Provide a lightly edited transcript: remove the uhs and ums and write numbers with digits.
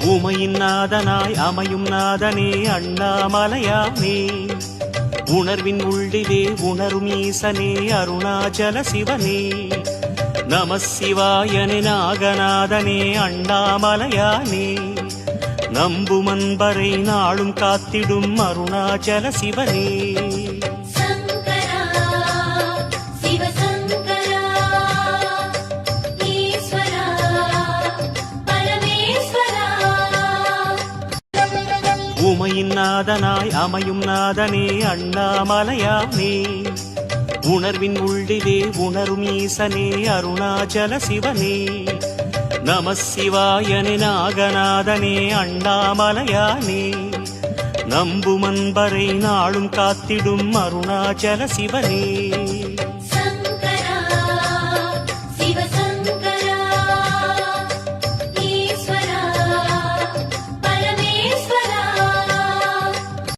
உமையின் நாதனாய் அமையும் நாதனே அண்ணாமலையானே, உணர்வின் உள்ளிலே உணரும் ஈசனே அருணாச்சல சிவனே, நம சிவாயனே நாகநாதனே அண்ணாமலையானே, நம்பும் அன்பரை நாளும் காத்திடும் அருணாச்சல சிவனே. உமையின் நாதனாய் அமையும் நாதனே அண்ணாமலையானே, உணர்வின் உள்ளிலே உணரும் ஈசனே அருணாச்சல சிவனே, நம சிவாயனே நாகநாதனே அண்ணாமலையானே, நம்பும் அன்பரை நாளும் காத்திடும் அருணாச்சல சிவனே.